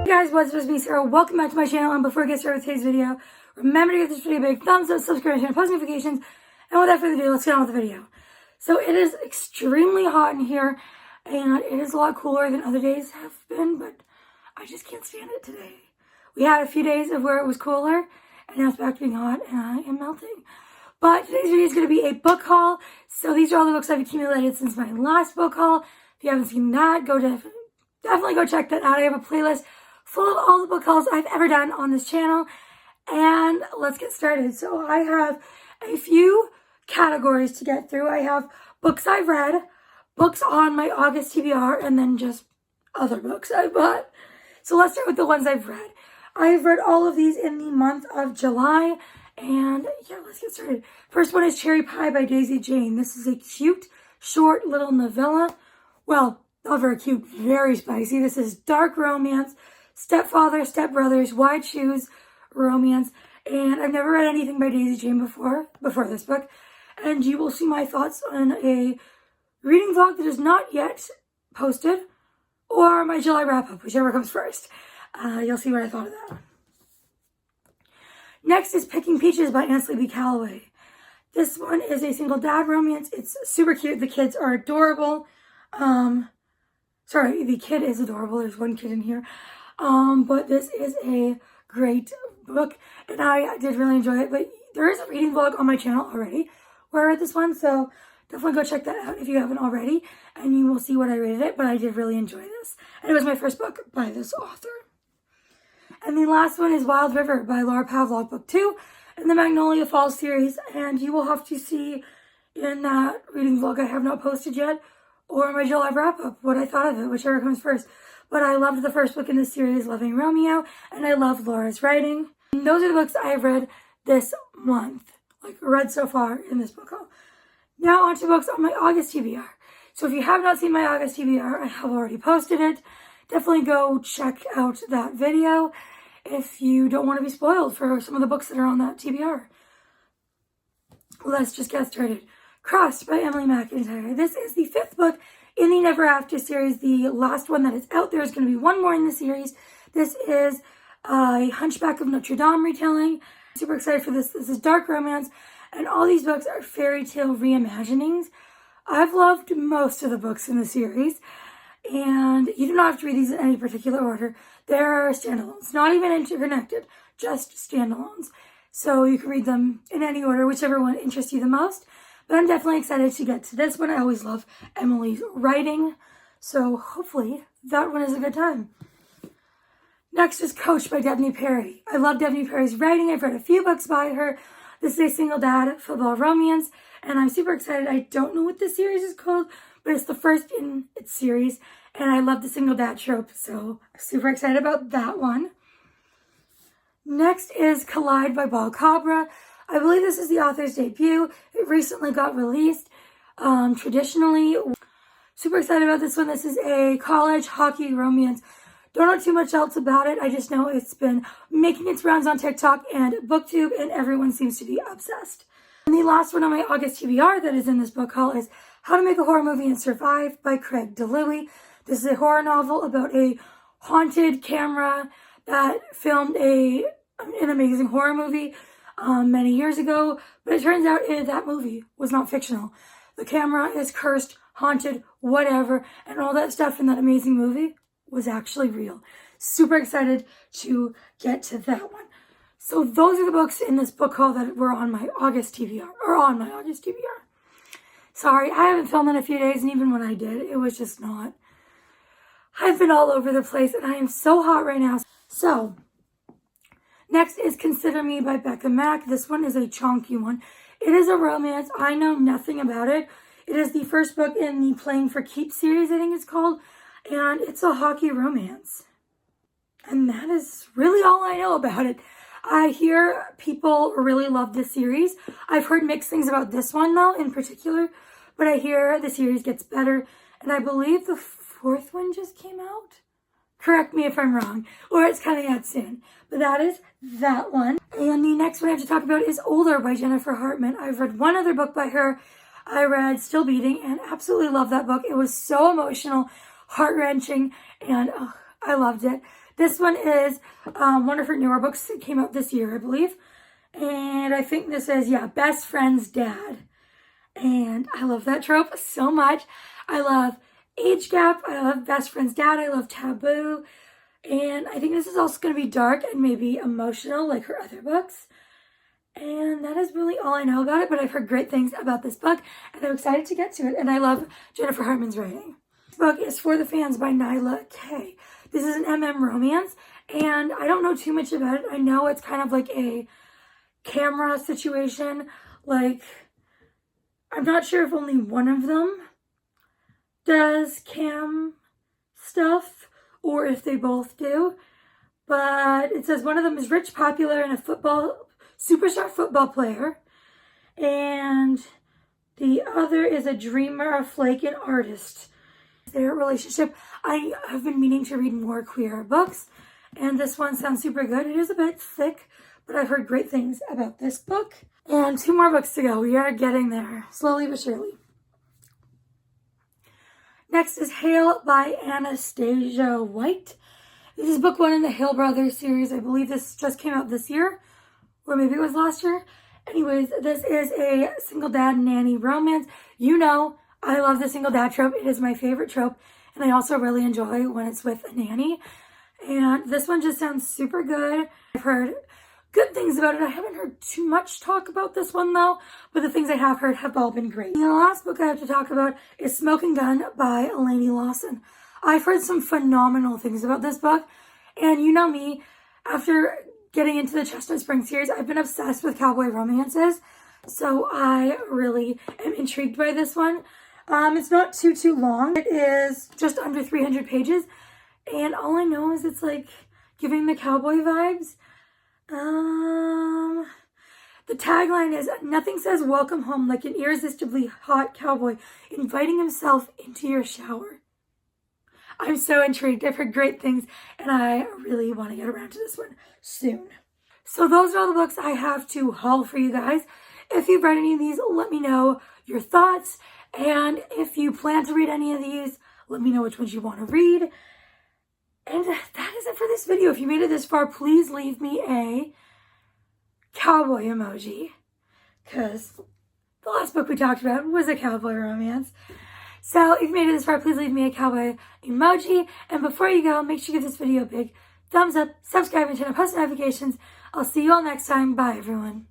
Hey guys, what's up? It's me, Sarah. Welcome back to my channel. And before I get started with today's video, remember to give this video a big thumbs up, subscribe, and post notifications. And without further ado, let's get on with the video. So it is extremely hot in here, and it is a lot cooler than other days have been, but I just can't stand it today. We had a few days of where it was cooler, and now it's back to being hot, and I am melting. But today's video is going to be a book haul. So these are all the books I've accumulated since my last book haul. If you haven't seen that, definitely go check that out. I have a playlist full of all the book hauls I've ever done on this channel. And let's get started. So I have a few categories to get through. I have books I've read, books on my August TBR, and then just other books I bought. So let's start with the ones I've read. I've read all of these in the month of July. And yeah, let's get started. First one is Cherry Pie by Daisy Jane. This is a cute, short little novella. Well, not very cute, very spicy. This is dark romance, stepfather, stepbrothers, wide shoes romance. And I've never read anything by Daisy Jane before this book. And you will see my thoughts on a reading vlog that is not yet posted, or my July wrap-up, whichever comes first. You'll see what I thought of that. Next is Picking Peaches by Ansley B. Calloway. This one is a single dad romance. It's super cute. The kids are adorable. Sorry, the kid is adorable. There's one kid in here. But this is a great book, and I did really enjoy it. But there is a reading vlog on my channel already where I read this one, so definitely go check that out if you haven't already, and you will see what I rated it. But I did really enjoy this, and it was my first book by this author. And the last one is Wild River by Laura Pavlov, book 2 in the Magnolia Falls series. And you will have to see in that reading vlog I have not posted yet, or my July wrap-up, what I thought of it, whichever comes first. But I loved the first book in this series, Loving Romeo, and I loved Laura's writing. And those are the books I have read this month, read so far in this book haul. Now on to books on my August TBR. So if you have not seen my August TBR, I have already posted it. Definitely go check out that video if you don't want to be spoiled for some of the books that are on that TBR. Let's just get started. Crossed by Emily McIntyre. This is the 5th book in the Never After series. The last one that is out. There is going to be one more in the series. This is a Hunchback of Notre Dame retelling. I'm super excited for this. This is dark romance, and all these books are fairy tale reimaginings. I've loved most of the books in the series, and you do not have to read these in any particular order. They're standalones, not even interconnected, just standalones. So you can read them in any order, whichever one interests you the most. But I'm definitely excited to get to this one. I always love Emily's writing, so hopefully that one is a good time. Next is Coach by Devney Perry. I love Devney Perry's writing. I've read a few books by her. This is a single dad football romance, and I'm super excited. I don't know what this series is called, but it's the first in its series, and I love the single dad trope, so I'm super excited about that one. Next is Collide by Ball Cabra. I believe this is the author's debut. It recently got released traditionally. Super excited about this one. This is a college hockey romance. Don't know too much else about it. I just know it's been making its rounds on TikTok and BookTube, and everyone seems to be obsessed. And the last one on my August TBR that is in this book haul is How to Make a Horror Movie and Survive by Craig DeLuey. This is a horror novel about a haunted camera that filmed an amazing horror movie many years ago, but it turns out that movie was not fictional. The camera is cursed, haunted, whatever, and all that stuff in that amazing movie was actually real. Super excited to get to that one. So those are the books in this book haul that were on my August TBR, Sorry, I haven't filmed in a few days, and even when I did, it was just not. I've been all over the place, and I am so hot right now. So next is Consider Me by Becca Mack. This one is a chunky one. It is a romance. I know nothing about it. It is the first book in the Playing for Keeps series, I think it's called. And it's a hockey romance. And that is really all I know about it. I hear people really love this series. I've heard mixed things about this one, though, in particular. But I hear the series gets better. And I believe the 4th one just came out. Correct me if I'm wrong, or it's coming out soon. But that is that one. And the next one I have to talk about is Older by Jennifer Hartman. I've read one other book by her. I read Still Beating and absolutely loved that book. It was so emotional, heart-wrenching, and I loved it. This one is one of her newer books. It came out this year, I believe. And I think this is, yeah, Best Friend's Dad. And I love that trope so much. I love age gap. I love Best Friend's Dad. I love taboo. And I think this is also going to be dark and maybe emotional like her other books. And that is really all I know about it, but I've heard great things about this book, and I'm excited to get to it. And I love Jennifer Hartman's writing. This book is For the Fans by Nyla K. This is an romance, and I don't know too much about it. I know it's kind of like a camera situation. Like, I'm not sure if only one of them does cam stuff, or if they both do. But it says one of them is rich, popular, and a superstar football player. And the other is a dreamer, a flake, an artist. Their relationship. I have been meaning to read more queer books, and this one sounds super good. It is a bit thick, but I've heard great things about this book. And 2 more books to go. We are getting there, slowly but surely. Next is Hail by Anastasia White. This is book 1 in the Hale Brothers series. I believe this just came out this year, or maybe it was last year. Anyways, this is a single dad nanny romance. You know, I love the single dad trope. It is my favorite trope, and I also really enjoy when it's with a nanny. And this one just sounds super good. I've heard good things about it. I haven't heard too much talk about this one though, but the things I have heard have all been great. And the last book I have to talk about is Smoking Gun by Eleni Lawson. I've heard some phenomenal things about this book, and you know me, after getting into the Chestnut Spring series, I've been obsessed with cowboy romances, so I really am intrigued by this one. It's not too long. It is just under 300 pages, and all I know is it's like giving the cowboy vibes. The tagline is, nothing says welcome home like an irresistibly hot cowboy inviting himself into your shower. I'm so intrigued. I've heard great things, and I really want to get around to this one soon. So those are all the books I have to haul for you guys. If you've read any of these, let me know your thoughts. And if you plan to read any of these, let me know which ones you want to read. And that is it for this video. If you made it this far, please leave me a cowboy emoji, because the last book we talked about was a cowboy romance. So if you made it this far, please leave me a cowboy emoji. And before you go, make sure you give this video a big thumbs up, subscribe, and turn on post notifications. I'll see you all next time. Bye, everyone.